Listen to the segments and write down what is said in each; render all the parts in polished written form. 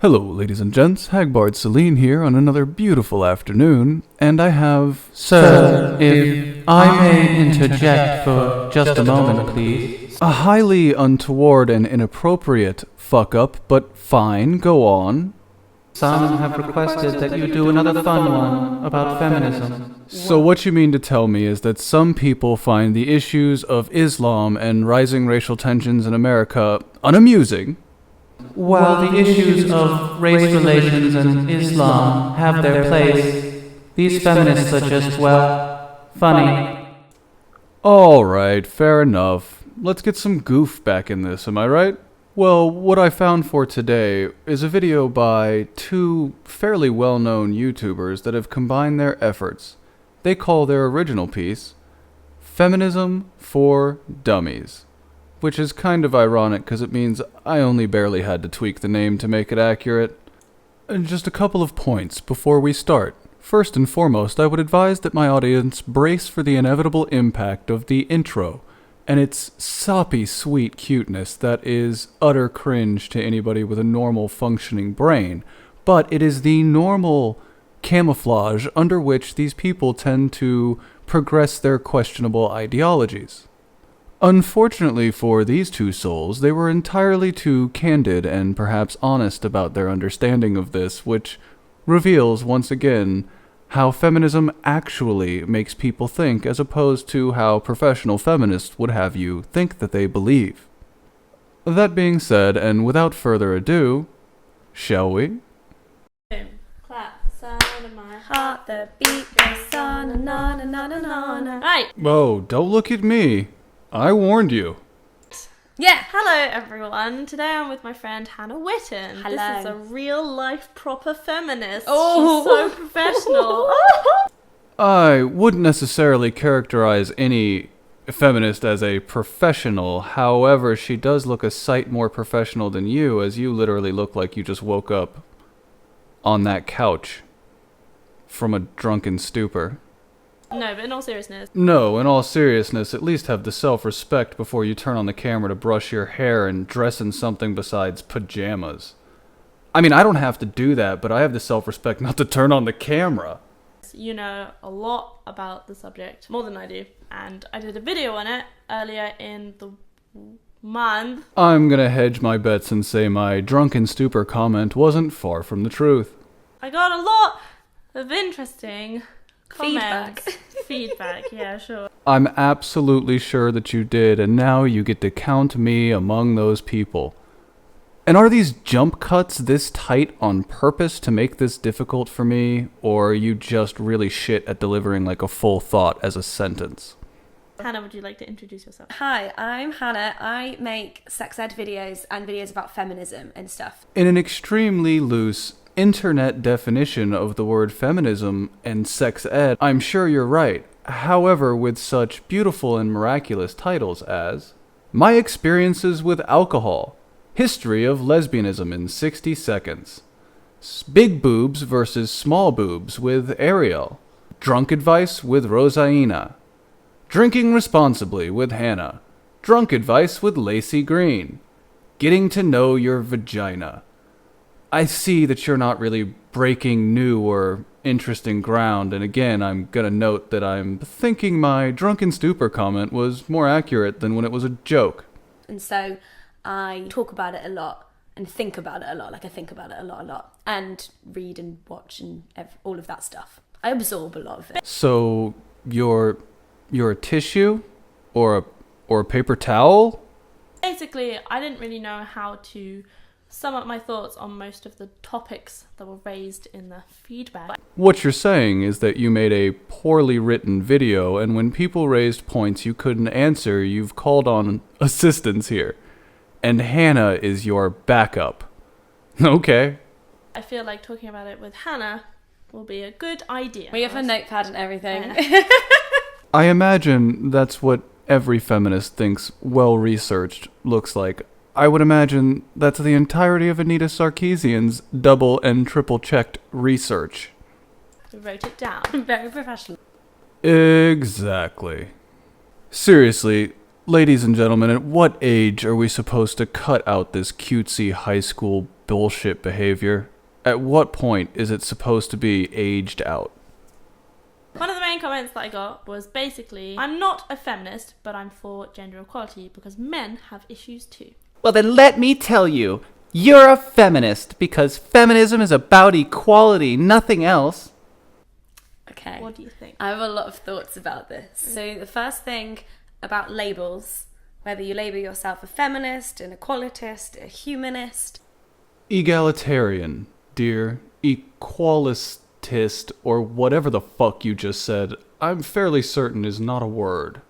Hello, ladies and gents. Hagbard Celine here on another beautiful afternoon, and I have... Sir, if I may interject for just a moment, please. A highly untoward and inappropriate fuck-up, but fine, go on. Some have requested that you do another fun one about feminism. So what you mean to tell me is that some people find the issues of Islam and rising racial tensions in America unamusing? While the issues of race relations and Islam have their place, these feminists are just, well, funny. Alright, fair enough. Let's get some goof back in this, am I right? Well, what I found for today is a video by two fairly well-known YouTubers that have combined their efforts. They call their original piece Feminism for Dummies, which is kind of ironic because it means I only barely had to tweak the name to make it accurate. And just a couple of points before we start. First and foremost, I would advise that my audience brace for the inevitable impact of the intro and its soppy sweet cuteness that is utter cringe to anybody with a normal functioning brain, but it is the normal camouflage under which these people tend to progress their questionable ideologies. Unfortunately for these two souls, they were entirely too candid and perhaps honest about their understanding of this, which reveals, once again, how feminism actually makes people think as opposed to how professional feminists would have you think that they believe. That being said, and without further ado, shall we? Clap, sound of my heart, the beat goes on and on and on and on. Right. Whoa, don't look at me. I warned you. Yeah, hello everyone. Today I'm with my friend Hannah Witten. Hello. This is a real life proper feminist. Oh. She's so professional. I wouldn't necessarily characterize any feminist as a professional. However, she does look a sight more professional than you, as you literally look like you just woke up on that couch from a drunken stupor. No, but in all seriousness. No, in all seriousness, at least have the self-respect before you turn on the camera to brush your hair and dress in something besides pajamas. I mean, I don't have to do that, but I have the self-respect not to turn on the camera. You know a lot about the subject, more than I do. And I did a video on it earlier in the month. I'm gonna hedge my bets and say my drunken stupor comment wasn't far from the truth. I got a lot of interesting Feedback. comments. Feedback, yeah, sure. I'm absolutely sure that you did, and now you get to count me among those people. And are these jump cuts this tight on purpose to make this difficult for me, or are you just really shit at delivering like a full thought as a sentence? Hannah, would you like to introduce yourself? Hi, I'm Hannah. I make sex ed videos and videos about feminism and stuff. In an extremely loose internet definition of the word feminism and sex ed, I'm sure you're right. However, with such beautiful and miraculous titles as My Experiences with Alcohol, History of Lesbianism in 60 Seconds, Big Boobs versus Small Boobs with Ariel, Drunk Advice with Rosaina, Drinking Responsibly with Hannah, Drunk Advice with Lacey Green, Getting to Know Your Vagina. I see that you're not really breaking new or interesting ground, and again, I'm gonna note that I'm thinking my drunken stupor comment was more accurate than when it was a joke. And so I talk about it a lot and think about it a lot. Like I think about it a lot. And read and watch and all of that stuff. I absorb a lot of it. So, you're a tissue? Or a paper towel? Basically, I didn't really know how to sum up my thoughts on most of the topics that were raised in the feedback. What you're saying is that you made a poorly written video, and when people raised points you couldn't answer, you've called on assistance here. And Hannah is your backup. Okay. I feel like talking about it with Hannah will be a good idea. We have a notepad and everything. I imagine that's what every feminist thinks well-researched looks like. I would imagine that's the entirety of Anita Sarkeesian's double and triple-checked research. We wrote it down. Very professional. Exactly. Seriously, Ladies and gentlemen, at what age are we supposed to cut out this cutesy high school bullshit behavior? At what point is it supposed to be aged out? One of the main comments that I got was basically, I'm not a feminist, but I'm for gender equality because men have issues too. Well, then let me tell you, you're a feminist because feminism is about equality, nothing else. Okay. What do you think? I have a lot of thoughts about this. So the first thing about labels, whether you label yourself a feminist, an equalitist, a humanist. Egalitarian, dear. Equalistist, or whatever the fuck you just said, I'm fairly certain is not a word.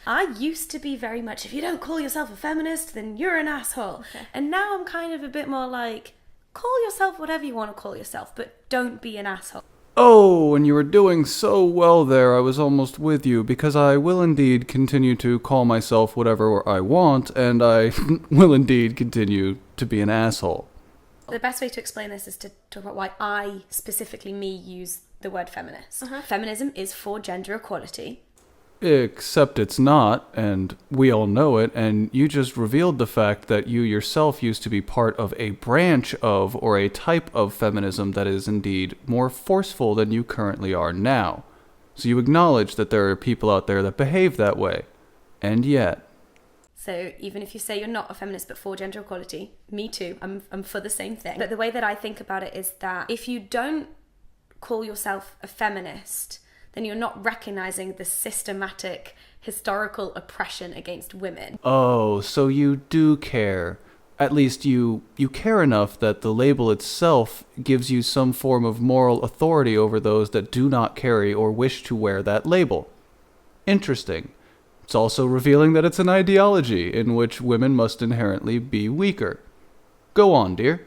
I used to be very much, if you don't call yourself a feminist, then you're an asshole. Okay. And now I'm kind of a bit more like, call yourself whatever you want to call yourself, but don't be an asshole. Oh, and you were doing so well there, I was almost with you, because I will indeed continue to call myself whatever I want, and I will indeed continue to be an asshole. The best way to explain this is to talk about why I, specifically me, use the word feminist. Feminism is for gender equality. Except it's not, and we all know it, and you just revealed the fact that you yourself used to be part of a branch of, or a type of feminism that is indeed more forceful than you currently are now. So you acknowledge that there are people out there that behave that way. And yet... So even if you say you're not a feminist but for gender equality, me too, I'm for the same thing. But the way that I think about it is that if you don't call yourself a feminist, then you're not recognizing the systematic historical oppression against women. Oh, so you do care. At least you care enough that the label itself gives you some form of moral authority over those that do not carry or wish to wear that label. Interesting. It's also revealing that it's an ideology in which women must inherently be weaker. Go on, dear.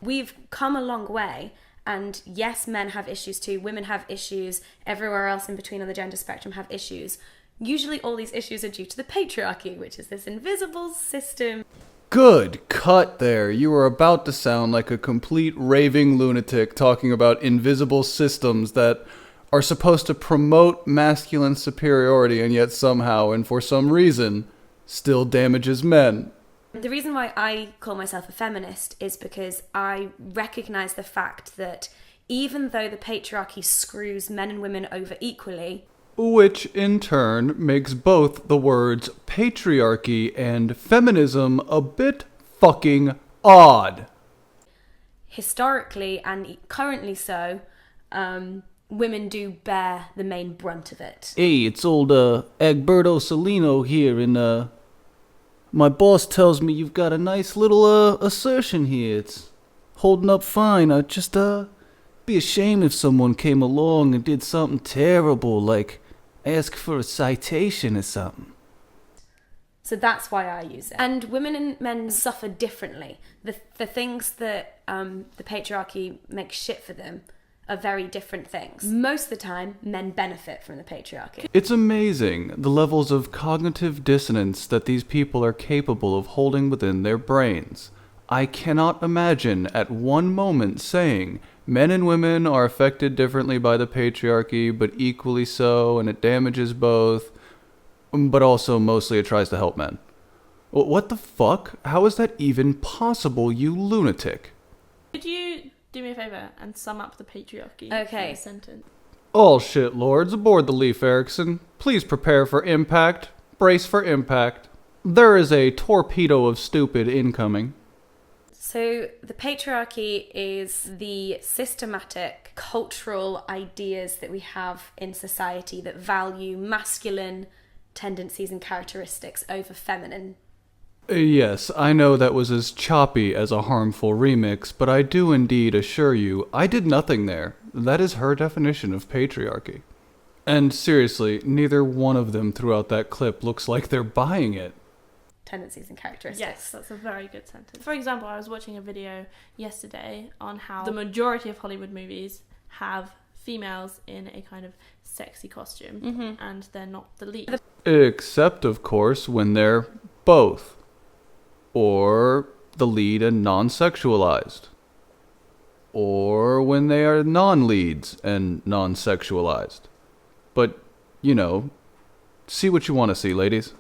We've come a long way. And yes, men have issues too. Women have issues. Everywhere else in between on the gender spectrum have issues. Usually all these issues are due to the patriarchy, which is this invisible system. Good cut there. You were about to sound like a complete raving lunatic talking about invisible systems that are supposed to promote masculine superiority and yet somehow, and for some reason, still damages men. The reason why I call myself a feminist is because I recognise the fact that even though the patriarchy screws men and women over equally, which in turn makes both the words patriarchy and feminism a bit fucking odd. Historically and currently so, women do bear the main brunt of it. Hey, it's old Egberto Salino here, and my boss tells me you've got a nice little assertion here. It's holding up fine. I'd just be ashamed if someone came along and did something terrible, like ask for a citation or something. So that's why I use it. And women and men suffer differently. The things that the patriarchy makes shit for them are very different things. Most of the time, men benefit from the patriarchy. It's amazing the levels of cognitive dissonance that these people are capable of holding within their brains. I cannot imagine at one moment saying men and women are affected differently by the patriarchy, but equally so, and it damages both, but also mostly it tries to help men. What the fuck? How is that even possible, you lunatic? Could you do me a favour and sum up the patriarchy Okay. in a sentence? All shit lords aboard the Leif Erikson. Please prepare for impact. Brace for impact. There is a torpedo of stupid incoming. So the patriarchy is the systematic cultural ideas that we have in society that value masculine tendencies and characteristics over feminine. Yes, I know that was as choppy as a harmful remix, but I do indeed assure you, I did nothing there. That is her definition of patriarchy. And seriously, neither one of them throughout that clip looks like they're buying it. Tendencies and characteristics. Yes, that's a very good sentence. For example, I was watching a video yesterday on how the majority of Hollywood movies have females in a kind of sexy costume, and they're not the lead. Except, of course, when they're both. Or the lead and non-sexualized. Or when they are non-leads and non-sexualized. But, you know, see what you want to see, ladies.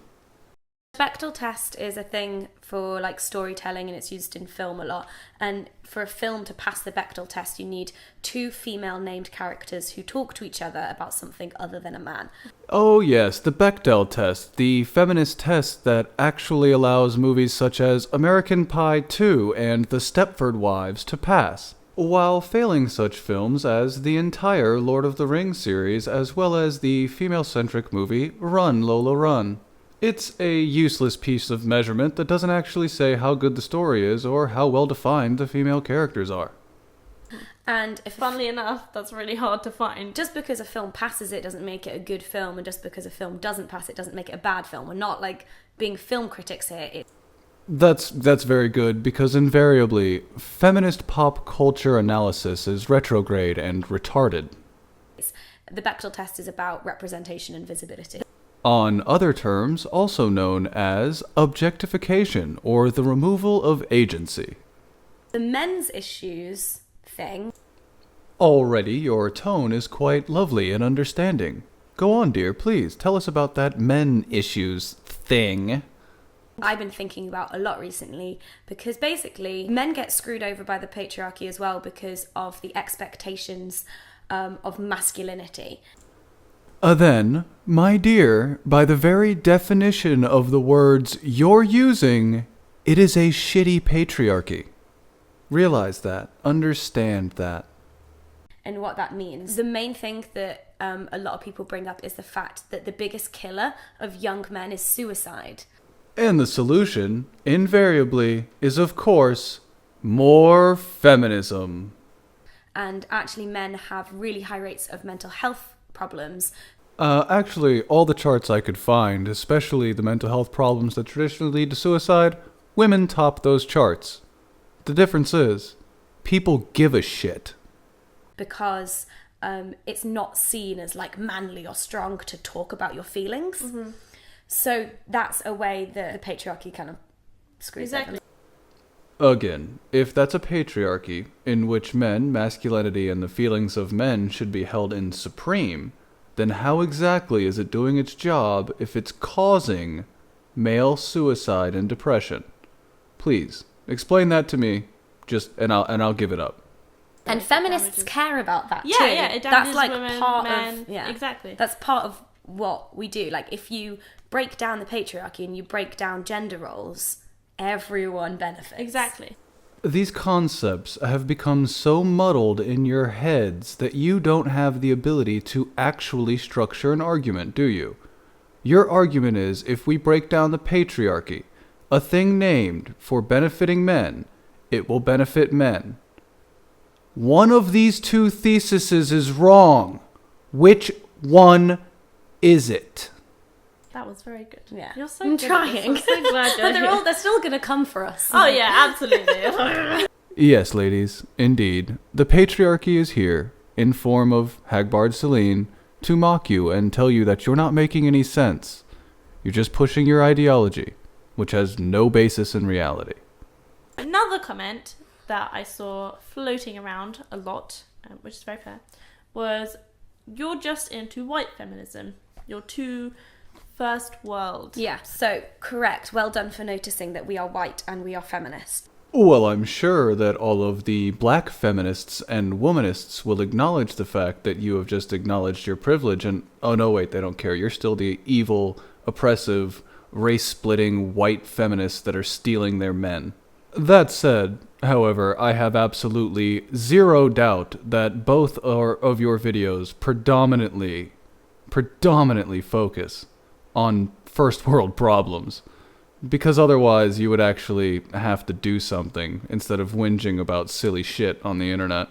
Bechdel test is a thing for like storytelling, and it's used in film a lot. And for a film to pass the Bechdel test, you need 2 female named characters who talk to each other about something other than a man. Oh yes, the Bechdel Test, the feminist test that actually allows movies such as American Pie 2 and The Stepford Wives to pass, while failing such films as the entire Lord of the Rings series, as well as the female-centric movie Run, Lola, Run. It's a useless piece of measurement that doesn't actually say how good the story is or how well defined the female characters are. And if Funnily enough, that's really hard to find. just because a film passes it doesn't make it a good film, and just because a film doesn't pass it doesn't make it a bad film. We're not like being film critics here. That's very good, because invariably, feminist pop culture analysis is retrograde and retarded. The Bechdel test is about representation and visibility. On other terms, also known as objectification, or the removal of agency. The men's issues thing. Already, your tone is quite lovely and understanding. Go on, dear, please, tell us about that men issues thing. I've been thinking about a lot recently, because basically men get screwed over by the patriarchy as well because of the expectations of masculinity. Then, my dear, by the very definition of the words you're using, it is a shitty patriarchy. Realize that. Understand that. And what that means. The main thing that a lot of people bring up is the fact that the biggest killer of young men is suicide. And the solution, invariably, is of course, more feminism. And actually men have really high rates of mental health problems. Actually, all the charts I could find, especially the mental health problems that traditionally lead to suicide, women top those charts. The difference is, people give a shit. Because it's not seen as like manly or strong to talk about your feelings. Mm-hmm. So that's a way that the patriarchy kind of screws Exactly. Again, if that's a patriarchy in which men, masculinity, and the feelings of men should be held in supreme, then how exactly is it doing its job if it's causing male suicide and depression? Please, explain that to me, and I'll give it up. And feminists care about that too. Yeah, it damages that's like women, part men, of exactly. That's part of what we do. Like if you break down the patriarchy and you break down gender roles, everyone benefits. Exactly. These concepts have become so muddled in your heads that you don't have the ability to actually structure an argument, do you? Your argument is, if we break down the patriarchy, a thing named for benefiting men, it will benefit men. One of these two theses is wrong. Which one is it? That was very good. Yeah. You're so I'm good trying. At this. I'm so glad you're But here. they're still going to come for us. Oh yeah, absolutely. Yes, ladies, indeed. The patriarchy is here, in form of Hagbard Celine, to mock you and tell you that you're not making any sense. You're just pushing your ideology, which has no basis in reality. Another comment that I saw floating around a lot, which is very fair, was you're just into white feminism. You're too first world. Yeah, so correct. Well done for noticing that we are white and we are feminist. Well, I'm sure that all of the black feminists and womanists will acknowledge the fact that you have just acknowledged your privilege and, oh no, wait, they don't care. You're still the evil, oppressive, race-splitting white feminists that are stealing their men. That said, however, I have absolutely zero doubt that both of your videos predominantly focus on first world problems. Because otherwise you would actually have to do something instead of whinging about silly shit on the internet.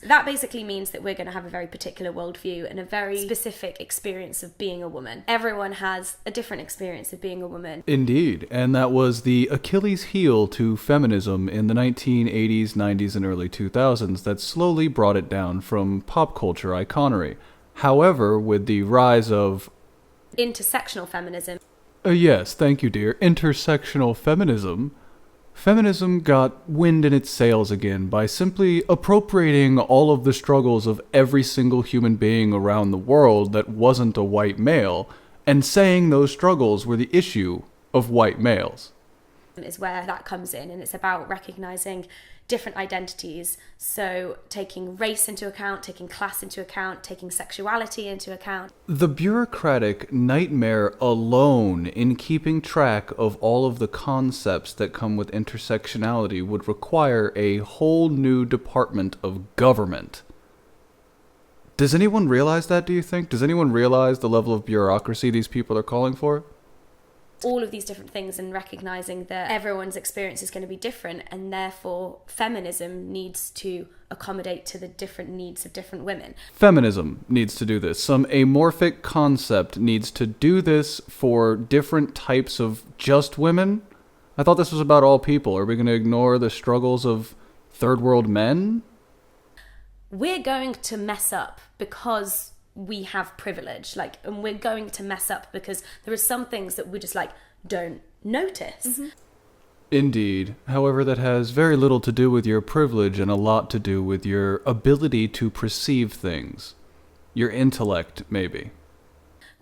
That basically means that we're going to have a very particular worldview and a very specific experience of being a woman. Everyone has a different experience of being a woman. Indeed, and that was the Achilles heel to feminism in the 1980s, 90s, and early 2000s that slowly brought it down from pop culture iconery. However, with the rise of Intersectional feminism. Yes, thank you, dear. Intersectional feminism. Feminism got wind in its sails again by simply appropriating all of the struggles of every single human being around the world that wasn't a white male, and saying those struggles were the issue of white males. Is where that comes in, and it's about recognizing different identities. So taking race into account, taking class into account, taking sexuality into account. The bureaucratic nightmare alone in keeping track of all of the concepts that come with intersectionality would require a whole new department of government. Does anyone realize that, do you think? Does anyone realize the level of bureaucracy these people are calling for? All of these different things, and recognizing that everyone's experience is going to be different, and therefore feminism needs to accommodate to the different needs of different women. Feminism needs to do this. Some amorphic concept needs to do this for different types of just women. I thought this was about all people. Are we going to ignore the struggles of third world men? We're going to mess up because we have privilege, and we're going to mess up because there are some things that we just don't notice. Mm-hmm. Indeed. However, that has very little to do with your privilege and a lot to do with your ability to perceive things. Your intellect, maybe.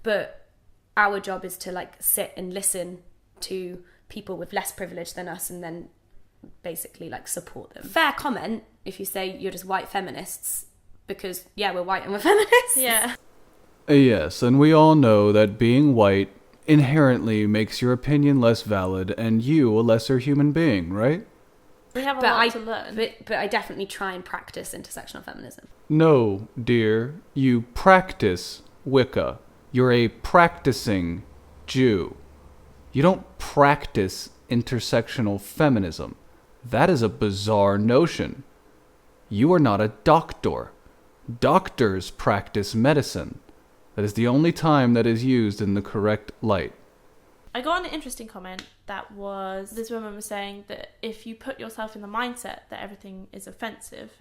But our job is to sit and listen to people with less privilege than us, and then basically support them. Fair comment if you say you're just white feminists, because yeah, we're white and we're feminists. Yeah. Yes, and we all know that being white inherently makes your opinion less valid and you a lesser human being, right? We have a lot to learn. But I definitely try and practice intersectional feminism. No, dear, you practice Wicca. You're a practicing Jew. You don't practice intersectional feminism. That is a bizarre notion. You are not a doctor. Doctors practice medicine. That is the only time that is used in the correct light. I got an interesting comment that was, this woman was saying that if you put yourself in the mindset that everything is offensive,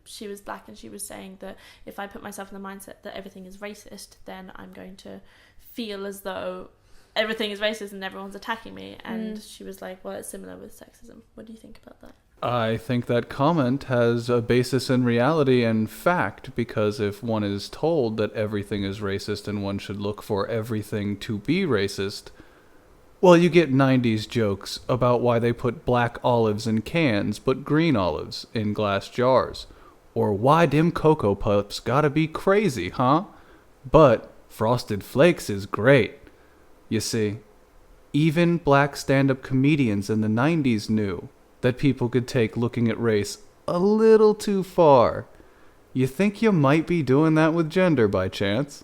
she was black, and she was saying that if I put myself in the mindset that everything is racist, then I'm going to feel as though everything is racist and everyone's attacking me. And she was like, well, it's similar with sexism. What do you think about that? I think that comment has a basis in reality and fact, because if one is told that everything is racist and one should look for everything to be racist, well, you get 90s jokes about why they put black olives in cans but green olives in glass jars. Or why them Cocoa Puffs gotta be crazy, huh? But Frosted Flakes is great. You see, even black stand-up comedians in the 90s knew that people could take looking at race a little too far. You think you might be doing that with gender by chance?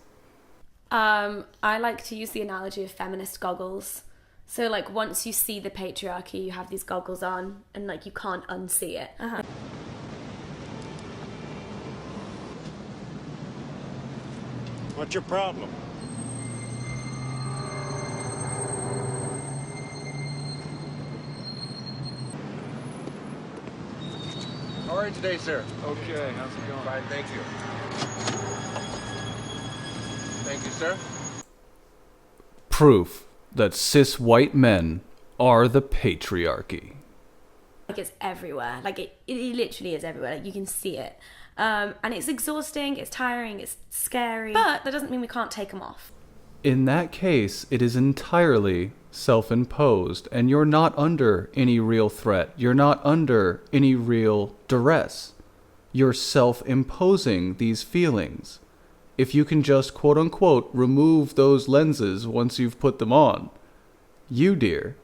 I like to use the analogy of feminist goggles. So once you see the patriarchy, you have these goggles on, and you can't unsee it. Uh-huh. What's your problem? How are you today, sir? Okay, how's it going? Fine, thank you. Thank you, sir. Proof that cis white men are the patriarchy. It's everywhere. It literally is everywhere. You can see it. And it's exhausting, it's tiring, it's scary. But that doesn't mean we can't take them off. In that case, it is entirely self-imposed, and you're not under any real threat. You're not under any real duress. You're self-imposing these feelings. If you can just, quote-unquote, remove those lenses once you've put them on, you, dear,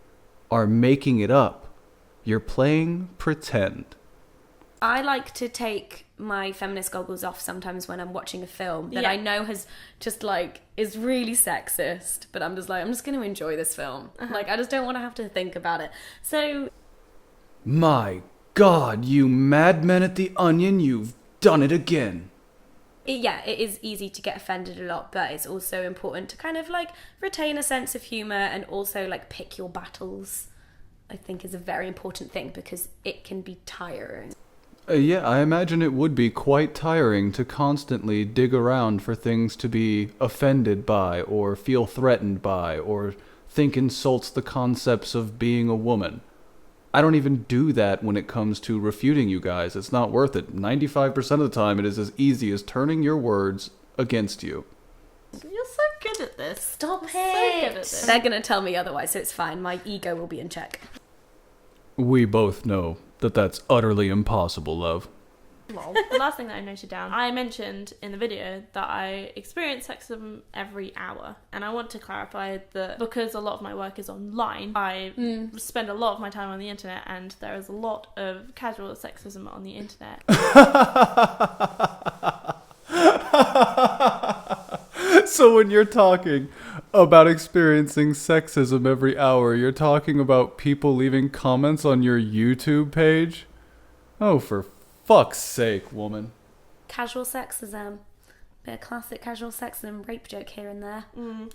are making it up. You're playing pretend. I like to take my feminist goggles off sometimes when I'm watching a film that I know has just is really sexist, but I'm just going to enjoy this film. I just don't want to have to think about it. So, my God, you madmen at the Onion, you've done it again. It is easy to get offended a lot, but it's also important to kind of retain a sense of humor, and also pick your battles, I think, is a very important thing, because it can be tiring. Yeah, I imagine it would be quite tiring to constantly dig around for things to be offended by, or feel threatened by, or think insults the concepts of being a woman. I don't even do that when it comes to refuting you guys. It's not worth it. 95% of the time, it is as easy as turning your words against you. You're so good at this. Stop So good at this. They're going to tell me otherwise, so it's fine. My ego will be in check. We both know that that's utterly impossible, love. Lol. The last thing that I noted down, I mentioned in the video that I experience sexism every hour, and I want to clarify that because a lot of my work is online, I spend a lot of my time on the internet, and there is a lot of casual sexism on the internet. So when you're talking about experiencing sexism every hour, you're talking about people leaving comments on your YouTube page? Oh, for fuck's sake, woman. Casual sexism. Bit of classic casual sexism rape joke here and there.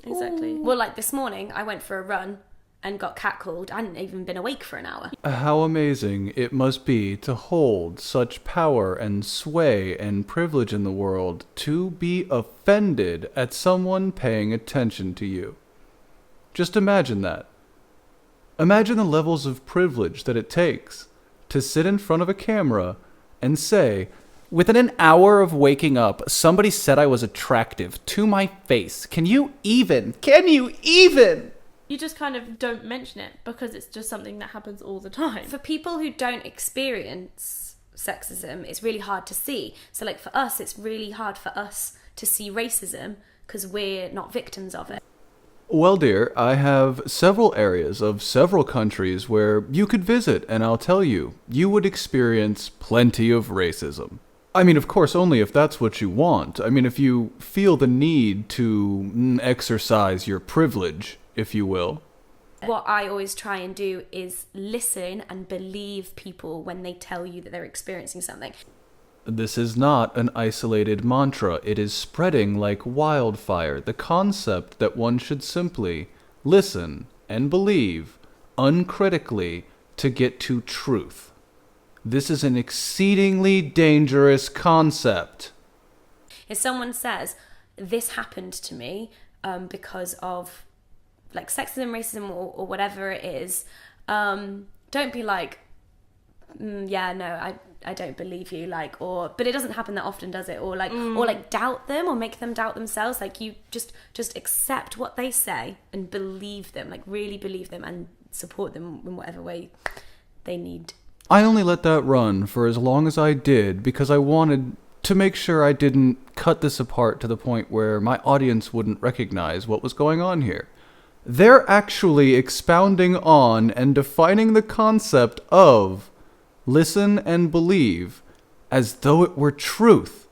Exactly. Well, like this morning, I went for a run and got catcalled. I hadn't even been awake for an hour. How amazing it must be to hold such power and sway and privilege in the world to be offended at someone paying attention to you. Just imagine that. Imagine the levels of privilege that it takes to sit in front of a camera and say, within an hour of waking up, somebody said I was attractive to my face. Can you even? You just kind of don't mention it because it's just something that happens all the time. For people who don't experience sexism, it's really hard to see. So like for us, it's really hard for us to see racism because we're not victims of it. Well, dear, I have several areas of several countries where you could visit, and I'll tell you, you would experience plenty of racism. I mean, of course, only if that's what you want. I mean, if you feel the need to exercise your privilege, if you will. What I always try and do is listen and believe people when they tell you that they're experiencing something. This is not an isolated mantra. It is spreading like wildfire. The concept that one should simply listen and believe uncritically to get to truth. This is an exceedingly dangerous concept. If someone says, this happened to me because of like sexism, racism, or whatever it is, don't be like, yeah, no, I don't believe you, like, or, but it doesn't happen that often, does it? Or like doubt them or make them doubt themselves. Like you just accept what they say and believe them, like really believe them and support them in whatever way they need. I only let that run for as long as I did because I wanted to make sure I didn't cut this apart to the point where my audience wouldn't recognize what was going on here. They're actually expounding on and defining the concept of listen and believe as though it were truth,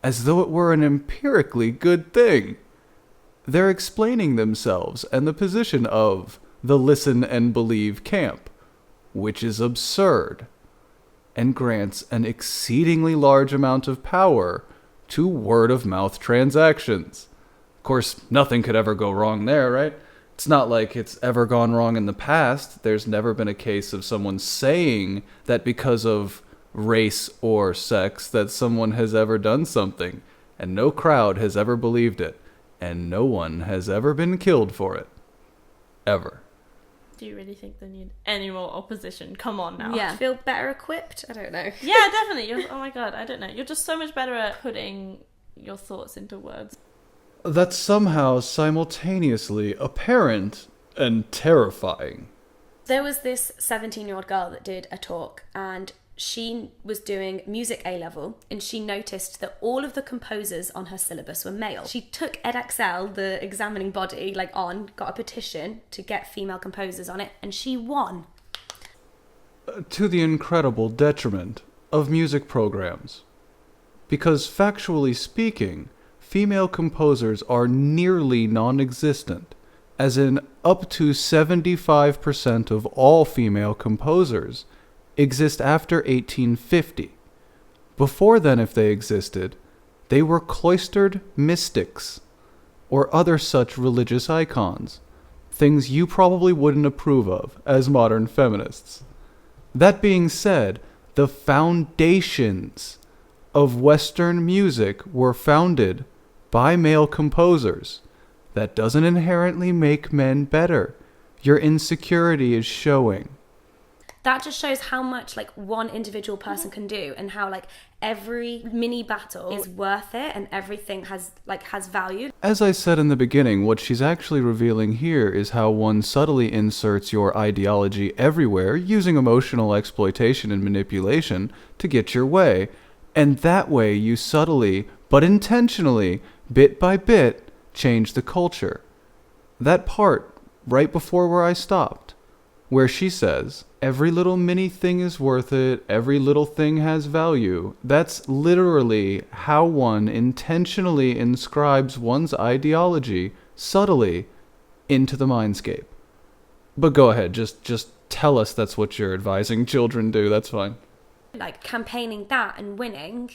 as though it were an empirically good thing. They're explaining themselves and the position of the listen and believe camp, which is absurd and grants an exceedingly large amount of power to word-of-mouth transactions. Of course, nothing could ever go wrong there, right? It's not like it's ever gone wrong in the past. There's never been a case of someone saying that because of race or sex that someone has ever done something, and no crowd has ever believed it, and no one has ever been killed for it. Ever. Do you really think they need any more opposition? Come on now. Yeah. Feel better equipped? I don't know. Yeah, definitely. Oh my god, I don't know. You're just so much better at putting your thoughts into words. That's somehow simultaneously apparent and terrifying. There was this 17-year-old girl that did a talk, and she was doing music A-level, and she noticed that all of the composers on her syllabus were male. She took EdXL, the examining body, got a petition to get female composers on it, and she won. To the incredible detriment of music programs. Because factually speaking, female composers are nearly non-existent, as in up to 75% of all female composers exist after 1850. Before then, if they existed, they were cloistered mystics, or other such religious icons, things you probably wouldn't approve of as modern feminists. That being said, the foundations of Western music were founded by male composers. That doesn't inherently make men better. Your insecurity is showing. that just shows how much like one individual person can do, and how like every mini battle is worth it, and everything has value. As I said in the beginning, what she's actually revealing here is how one subtly inserts your ideology everywhere using emotional exploitation and manipulation to get your way. And that way you subtly, but intentionally, bit by bit, change the culture. That part, right before where I stopped, where she says, every little mini thing is worth it, every little thing has value, that's literally how one intentionally inscribes one's ideology, subtly, into the mindscape. But go ahead, just tell us that's what you're advising children do, that's fine. Like campaigning that and winning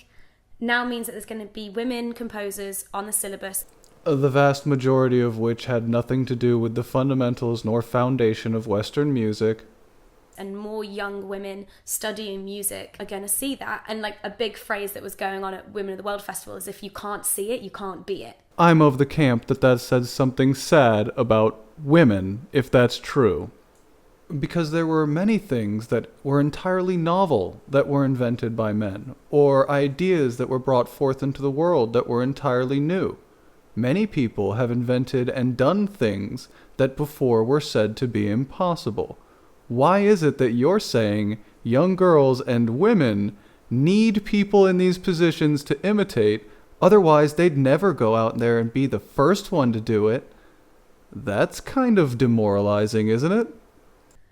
now means that there's going to be women composers on the syllabus. The vast majority of which had nothing to do with the fundamentals nor foundation of Western music. And more young women studying music are going to see that. And like a big phrase that was going on at Women of the World Festival is, if you can't see it, you can't be it. I'm of the camp that says something sad about women, if that's true. Because there were many things that were entirely novel that were invented by men, or ideas that were brought forth into the world that were entirely new. Many people have invented and done things that before were said to be impossible. Why is it that you're saying young girls and women need people in these positions to imitate, otherwise they'd never go out there and be the first one to do it? That's kind of demoralizing, isn't it?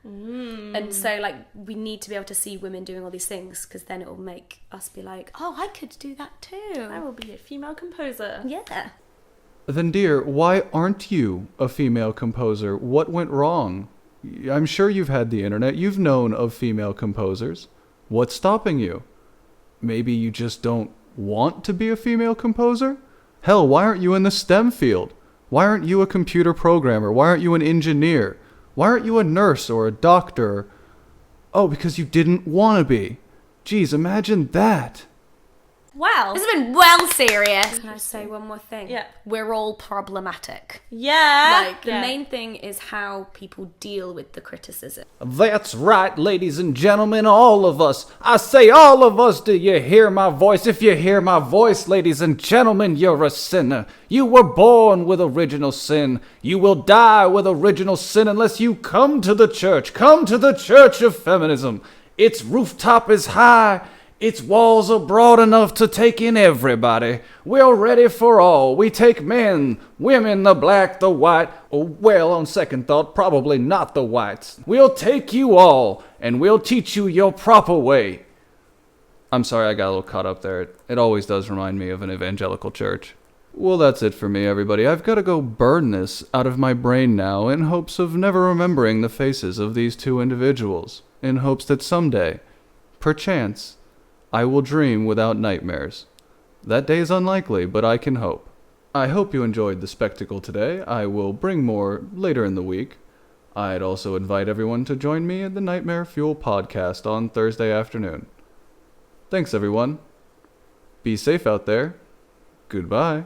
And so like we need to be able to see women doing all these things, because then it will make us be like, oh, I could do that too. I will be a female composer. Yeah. Then dear, why aren't you a female composer? What went wrong? I'm sure you've had the internet, you've known of female composers. What's stopping you? Maybe you just don't want to be a female composer? Hell, why aren't you in the STEM field? Why aren't you a computer programmer? Why aren't you an engineer? Why aren't you a nurse or a doctor? Oh, because you didn't want to be. Geez, imagine that. Wow. This has been well serious. Can I say one more thing? Yeah. We're all problematic. Yeah. Like, the main thing is how people deal with the criticism. That's right, ladies and gentlemen, all of us. I say all of us, do you hear my voice? If you hear my voice, ladies and gentlemen, you're a sinner. You were born with original sin. You will die with original sin unless you come to the church. Come to the church of feminism. Its rooftop is high. Its walls are broad enough to take in everybody. We're ready for all. We take men, women, the black, the white. Oh, well, on second thought, probably not the whites. We'll take you all, and we'll teach you your proper way. I'm sorry I got a little caught up there. It always does remind me of an evangelical church. Well, that's it for me, everybody. I've got to go burn this out of my brain now in hopes of never remembering the faces of these two individuals. In hopes that someday, perchance, I will dream without nightmares. That day is unlikely, but I can hope. I hope you enjoyed the spectacle today. I will bring more later in the week. I'd also invite everyone to join me at the Nightmare Fuel podcast on Thursday afternoon. Thanks, everyone. Be safe out there. Goodbye.